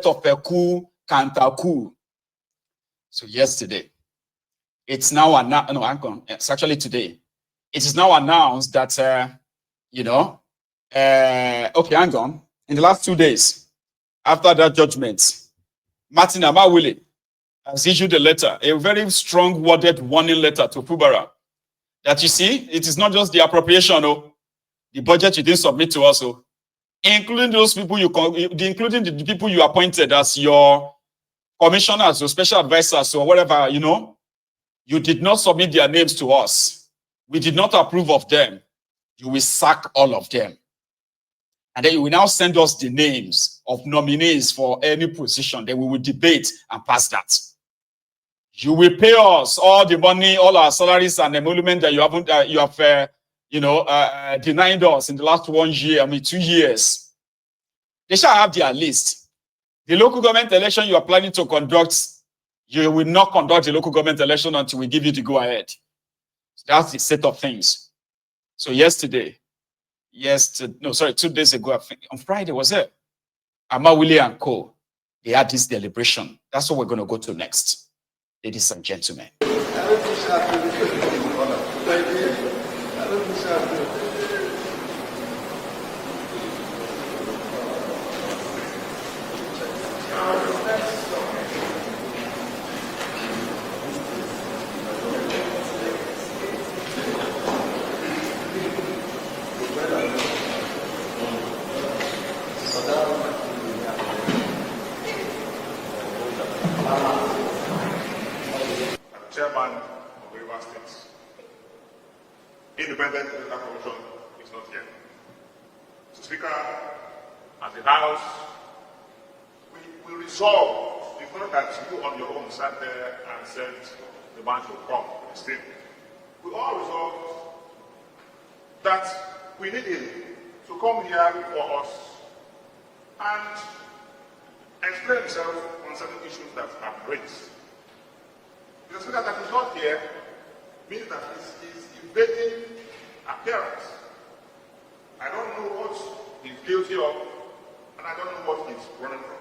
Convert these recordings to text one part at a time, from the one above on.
of a coup, counter coup. So yesterday, it's now announced. No, hang on. It's actually today. It is now announced that okay, hang on. In the last 2 days, after that judgment, Martin Amaewhule has issued a letter, a very strong worded warning letter to Fubara. That you see, it is not just the appropriation, the budget you didn't submit to us, including those people including the people you appointed as your commissioners or special advisors or whatever, you did not submit their names to us. We did not approve of them. You will sack all of them. And then you will now send us the names of nominees for any position. Then we will debate and pass that. You will pay us all the money, all our salaries and emolument that you have denied us in the last 1 year, 2 years. They shall have their list. The local government election you are planning to conduct, you will not conduct the local government election until we give you the go-ahead. So that's the set of things. So 2 days ago, I think, on Friday, was it? Amaewhule and co. They had this deliberation. That's what we're going to go to next, ladies and gentlemen. Chairman of Rivers State. Independent Electoral Commission is not here. Mr. Speaker, as a House, we resolve, it's not that you on your own sat there and said the man should come to the state. We all resolved that we need him to come here for us and explain himself on certain issues that have been raised. The speaker that is not here means that he's evading appearance. I don't know what he's guilty of, and I don't know what he's running from.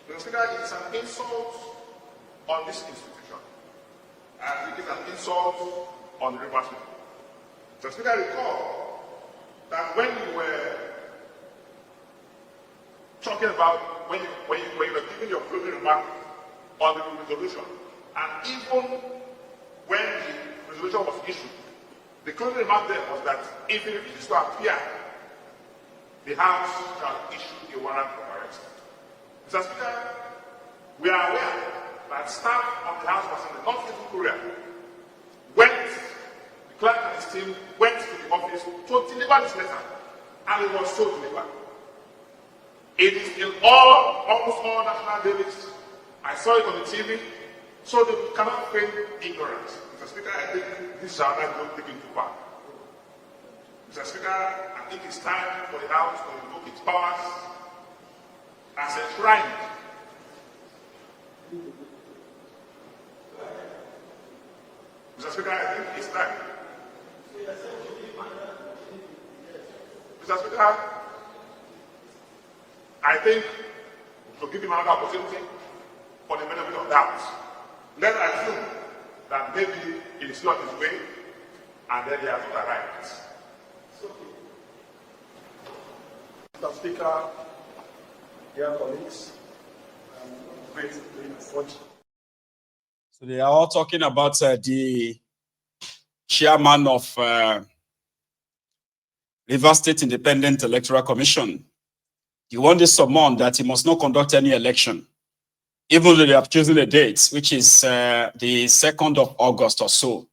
The speaker is an insult on this institution, and it is an insult on the Rivers people. The speaker recall that when you were talking about when you were giving your closing remark on the resolution, and even when the resolution was issued, the closing remark there was that if it refuses to appear, the House shall issue a warrant for arrest. Mr. Speaker, we are aware that staff of the House was in the North East Korea the clerk and his team went to the office to deliver this letter, and it was so delivered. It is in almost all national dailies. I saw it on the TV. So they cannot feign ignorance. Mr. Speaker, I think this shall not go taken too far. Mr. Speaker, I think it's time for the House to invoke its powers as enshrined. Mr. Speaker, I think it's time. Mr. Speaker, I think to give him another opportunity for the benefit of doubt. Let's assume that maybe it is not his way, and then he has not arrived. Mr. Speaker, dear colleagues, great effort. So they are all talking about the chairman of Rivers State Independent Electoral Commission. The one they summoned that he must not conduct any election, even though they have chosen a date, which is the 2nd of August or so.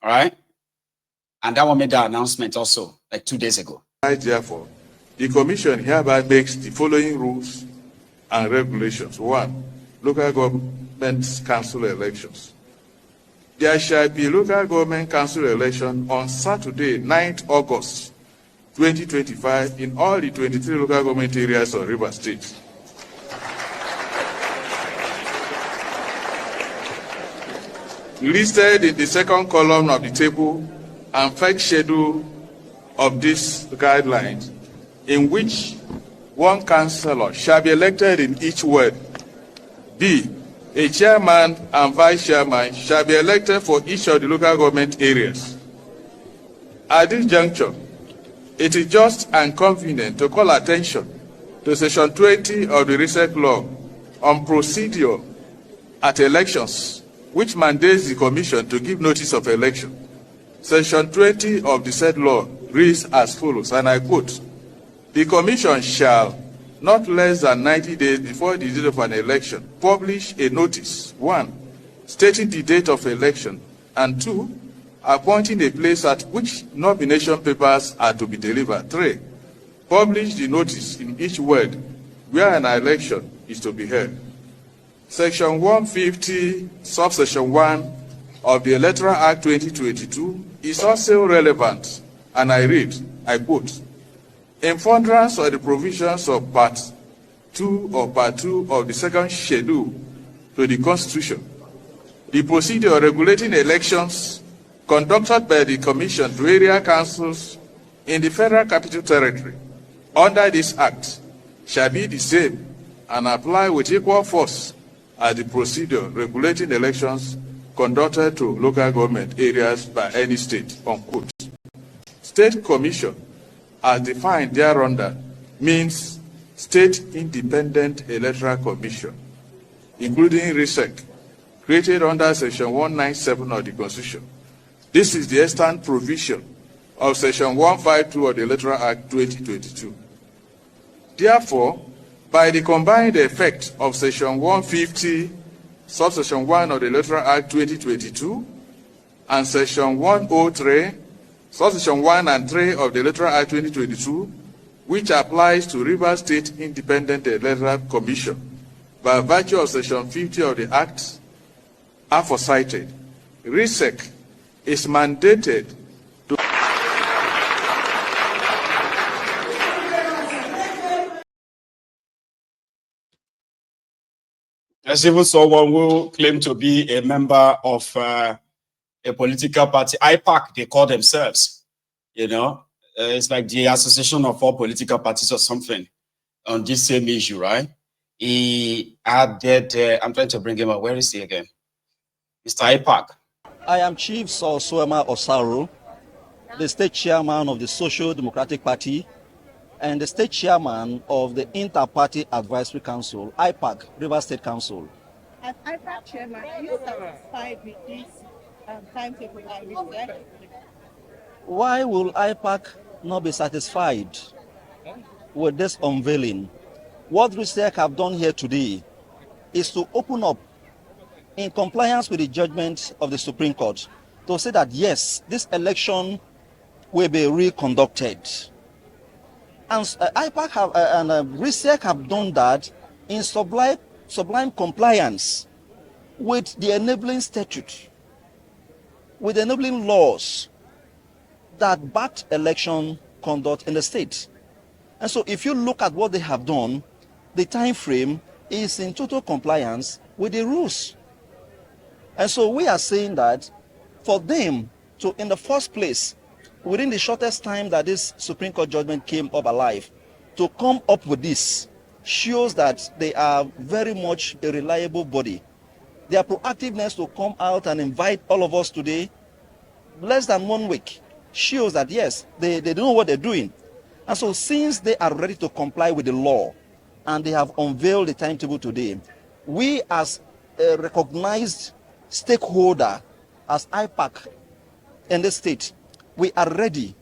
All right? And that one made the announcement also, like 2 days ago. Therefore, the Commission hereby makes the following rules and regulations. 1. Local government council elections. There shall be local government council election on Saturday, 9th August 2025 in all the 23 local government areas of Rivers State. Listed in the second column of the table and first schedule of these guidelines, in which one councillor shall be elected in each ward. B, a chairman and vice chairman shall be elected for each of the local government areas. At this juncture, it is just and convenient to call attention to Section 20 of the RESEC law on procedure at elections, which mandates the Commission to give notice of election. Section 20 of the said law reads as follows, and I quote, "The Commission shall, not less than 90 days before the date of an election, publish a notice, 1, stating the date of election, and 2, appointing a place at which nomination papers are to be delivered. 3, publish the notice in each ward where an election is to be held." Section 150, subsection 1 of the Electoral Act 2022 is also relevant, and I read, I quote, "In furtherance of the provisions of Part 2 of the second schedule to the Constitution, the procedure regulating elections conducted by the Commission to area councils in the Federal Capital Territory under this Act shall be the same and apply with equal force as the procedure regulating elections conducted to local government areas by any state," unquote. State Commission, as defined thereunder, means State Independent Electoral Commission, including RESEC, created under Section 197 of the Constitution. This is the extant provision of Section 152 of the Electoral Act 2022. Therefore, by the combined effect of Section 150, subsection 1 of the Electoral Act 2022, and Section 103, subsection 1 and 3 of the Electoral Act 2022, which applies to Rivers State Independent Electoral Commission, by virtue of Section 50 of the Act, aforecited, RESEC is mandated to There's even someone who claimed to be a member of a political party, IPAC, they call themselves, you know. It's like the Association of All Political Parties or something on this same issue, right? He added, I'm trying to bring him up. Where is he again? Mr. IPAC. I am Chief Suema Osaro, the state chairman of the Social Democratic Party and the state chairman of the Inter-Party Advisory Council, IPAC, River State Council. As IPAC chairman, are you satisfied with this timetable by RESEC? Why will IPAC not be satisfied with this unveiling? What RESEC have done here today is to open up, in compliance with the judgment of the Supreme Court, to say that yes, this election will be reconducted. And IPAC have, and RESEC have done that in sublime compliance with the enabling statute, with enabling laws that backed election conduct in the state. And so if you look at what they have done, the time frame is in total compliance with the rules. And so we are saying that for them to, in the first place, within the shortest time that this Supreme Court judgment came up alive, to come up with this shows that they are very much a reliable body. Their proactiveness to come out and invite all of us today, less than 1 week, shows that yes, they know what they're doing. And so since they are ready to comply with the law and they have unveiled the timetable today, we as a recognized stakeholder, as IPAC in the state, we are ready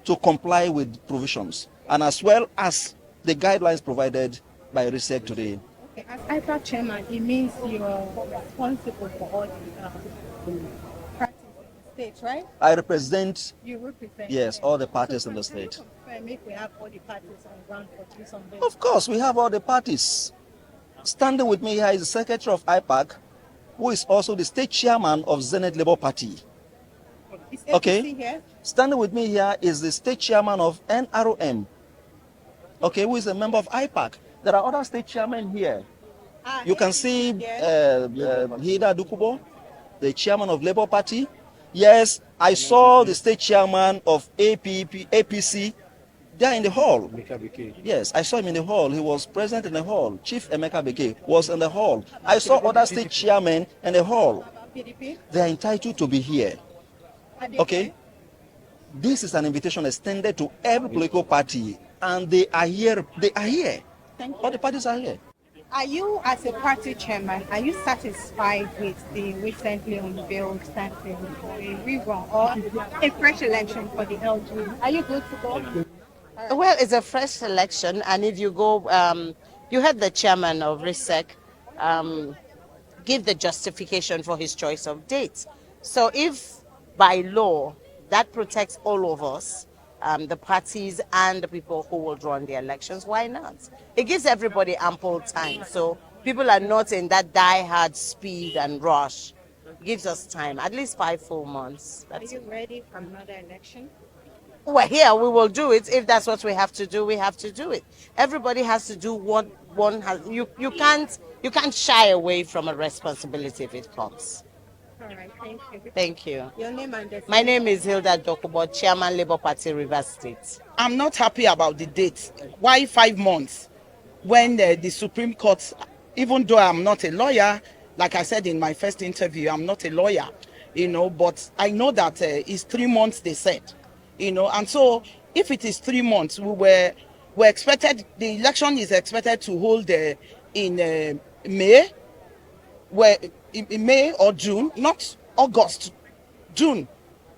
to comply with provisions and as well as the guidelines provided by RESEC today. Okay, as IPAC chairman, it means you're responsible for all the practice in the state, right? I represent, You represent. yes, all the parties in the state. If we have all the parties on ground for this on this. Of course, we have all the parties. Standing with me here is the secretary of IPAC, who is also the state chairman of Zenith Labour Party. Is APC Okay. here? Standing with me here is the state chairman of NROM, okay, who is a member of IPAC. There are other state chairmen here. You can see Hida Dukubo, the chairman of Labour Party. Yes, I saw the state chairman of APC, There in the hall. Yes, I saw him in the hall. He was present in the hall. Chief Emeka Beke was in the hall. I saw other state chairmen in the hall. They are entitled to be here. Okay? This is an invitation extended to every political party, and they are here. They are here. All the parties are here. Are you, as a party chairman, are you satisfied with the recently unveiled timetable for a rerun or a fresh election for the LG? Are you good to go? Well, it's a fresh selection, and if you go, you heard the chairman of RISEC give the justification for his choice of date. So if by law that protects all of us, the parties and the people who will run the elections, why not? It gives everybody ample time. So people are not in that die-hard speed and rush. It gives us time, at least 5 full months. Are you ready for another election? Well, here we will do it. If that's what we have to do, we have to do it. Everybody has to do what one has. You can't shy away from a responsibility if it comes. All right, thank you. Thank you. Your name and My name is Hilda Dokubo, Chairman Labour Party, Rivers State. I'm not happy about the date. Why 5 months? When the Supreme Court, even though I'm not a lawyer, like I said in my first interview, I'm not a lawyer, but I know that it's 3 months, they said, and so if it is 3 months, we're expected, the election is expected to hold in May, in May or June, not August, June,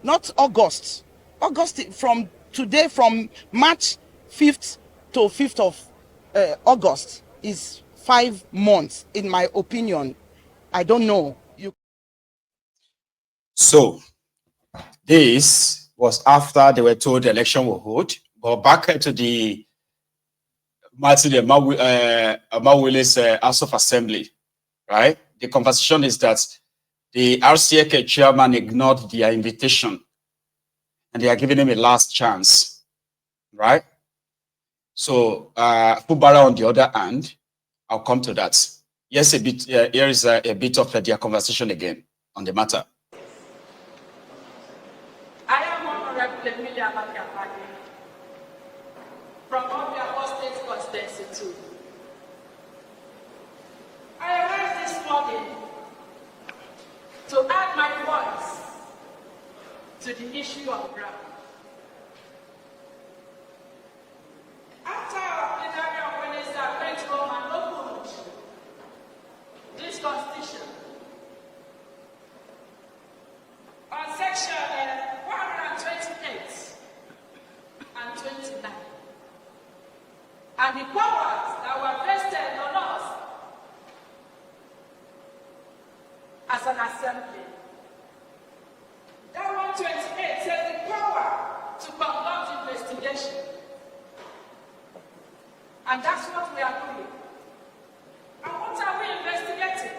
not August. August from today, from March 5th to 5th of August is 5 months, in my opinion. I don't know. So, this was after they were told the election will hold. But back to the Martin Amaewhule's House of Assembly, right? The conversation is that the RCAK chairman ignored their invitation and they are giving him a last chance, right? So, Fubara on the other hand, I'll come to that. Yes, here is a bit of their conversation again on the matter. I am Honorable Emilia Makapagi from Amaewhule State Constituency 2. I arrived this morning to add my voice to the issue of ground. After our plenary on Wednesday, I went home and opened this constitution on section 128 and 29, and the powers that were vested on us as an assembly. That 128 says the power to conduct investigation, and that's what we are doing. And what are we investigating?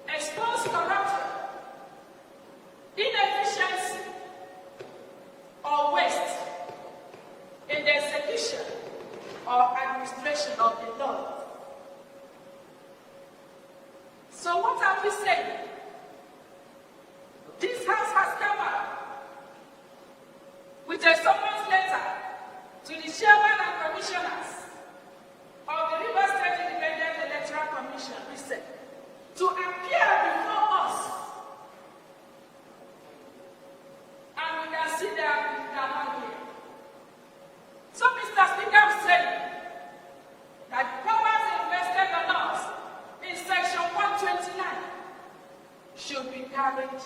Expose corruption, inefficiency, or waste in the execution or administration of the law. So what are we saying? This House has come up with a summons letter to the chairman and commissioners of the Rivers State Independent Electoral Commission, RISEC, to appear before us. And we can see they are not here. So, Mr. Speaker, I'm saying that the powers invested on us in section 129 should be carried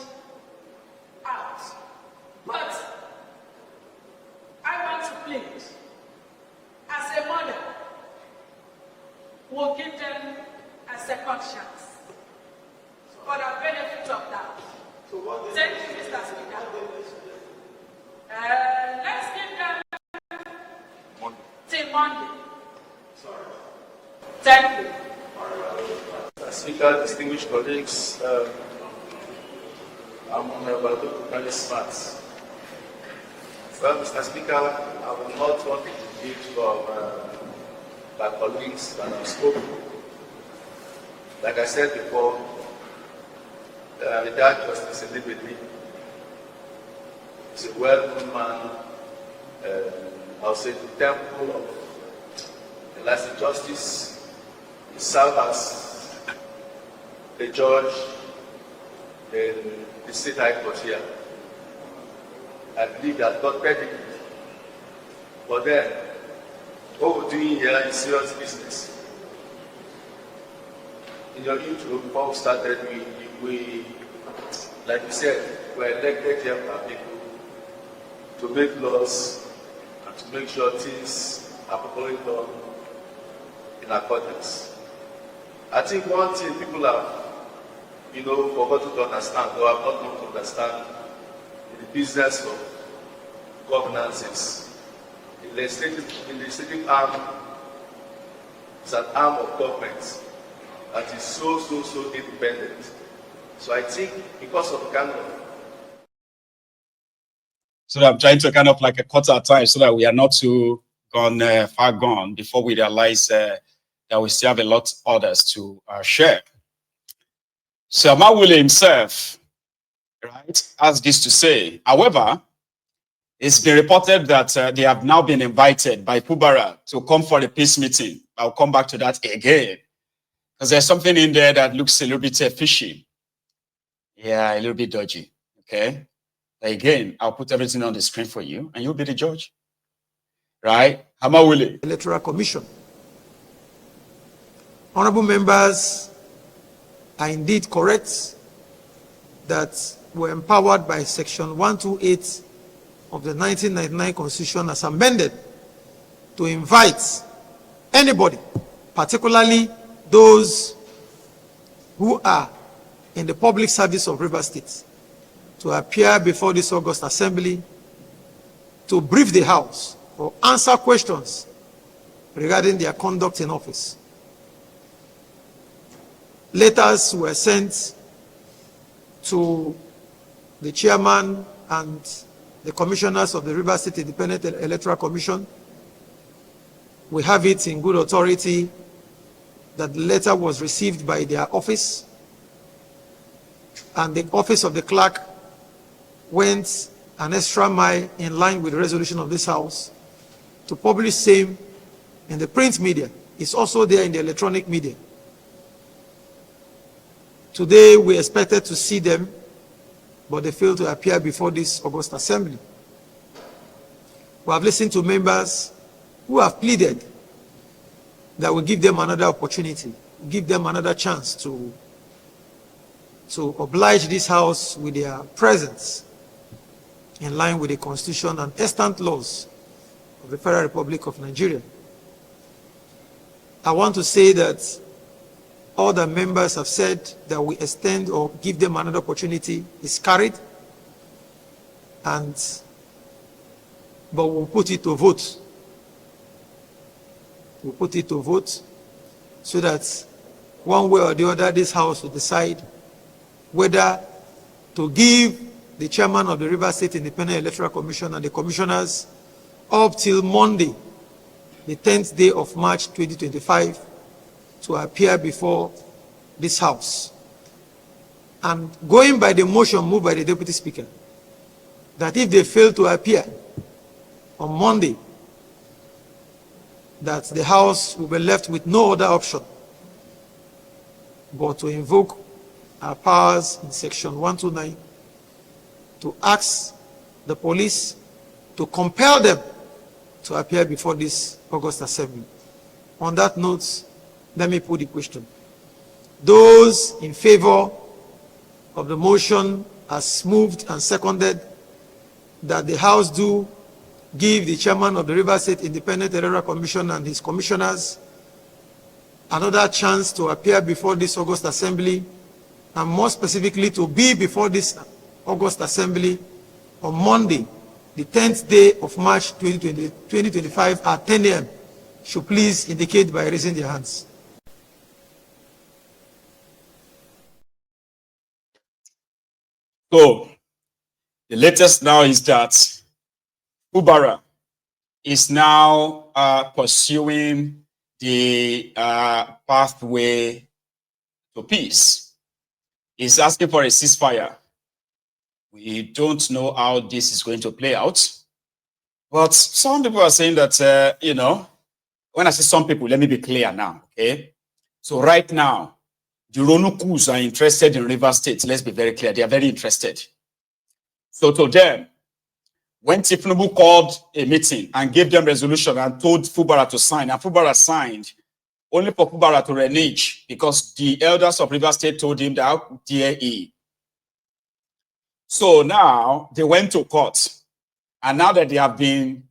out. But I want to plead, as a mother, we'll give them a second chance for the benefit of that. Thank you, Mr. Speaker. Let's give them till Monday. Thank you. Mr. Speaker, distinguished colleagues, I'm Honorable Dr. Smart. Well, Mr. Speaker, I will not want to give from my colleagues that have spoken. Like I said before, retired Justice Elibidi is a well-known man I'll say, the temple of elastic justice. He served as a judge in the state high court here. I believe that got pedigree. But then, what we're doing here is serious business. In your intro, before we started, we like you said, we're elected here by people to make laws and to make sure things are properly done in accordance. I think one thing people have, forgotten to understand, or have not known to understand, in the business of governance is the legislative arm is an arm of government that is so independent. So I think because of the kind of... So I'm trying to kind of like a cut our time so that we are not too far gone before we realize that we still have a lot others to share. So Amaewhule himself, right, has this to say. However, it's been reported that they have now been invited by Fubara to come for a peace meeting. I'll come back to that again, because there's something in there that looks a little bit fishy. Yeah, a little bit dodgy, okay? Again, I'll put everything on the screen for you, and you'll be the judge, right? Amaewhule. Electoral Commission. Honorable members are indeed correct that we're empowered by Section 128 of the 1999 Constitution as amended to invite anybody, particularly those who are in the public service of Rivers State, to appear before this August Assembly to brief the House or answer questions regarding their conduct in office. Letters were sent to the chairman and the commissioners of the Rivers State Independent Electoral Commission. We have it in good authority that the letter was received by their office, and the office of the clerk went an extra mile in line with the resolution of this House to publish same in the print media. It's also there in the electronic media. Today we expected to see them, but they failed to appear before this August Assembly. We have listened to members who have pleaded that we give them another opportunity, give them another chance to oblige this House with their presence in line with the Constitution and extant laws of the Federal Republic of Nigeria. I want to say that all the members have said that we extend or give them another opportunity is carried, but we'll put it to vote. We'll put it to vote so that one way or the other this House will decide whether to give the chairman of the Rivers State Independent Electoral Commission and the commissioners up till Monday, the 10th day of March 2025, to appear before this House. And going by the motion moved by the Deputy Speaker, that if they fail to appear on Monday, that the House will be left with no other option but to invoke our powers in Section 129 to ask the police to compel them to appear before this August Assembly. On that note, let me put the question. Those in favor of the motion as moved and seconded that the House do give the chairman of the Rivers State Independent Electoral Commission and his commissioners another chance to appear before this August Assembly, and more specifically to be before this August Assembly on Monday, the 10th day of March 2025 at 10 a.m. should please indicate by raising their hands. So the latest now is that Fubara is now pursuing the pathway to peace. He's asking for a ceasefire. We don't know how this is going to play out, But some people are saying that, you know, when I say some people, let me be clear now, okay? So right now, the Ronukus are interested in River State. Let's be very clear. They are very interested. So to them, when Tinubu called a meeting and gave them resolution and told Fubara to sign, and Fubara signed, only for Fubara to renege because the elders of River State told him that how dare he. So now they went to court. And now that they have been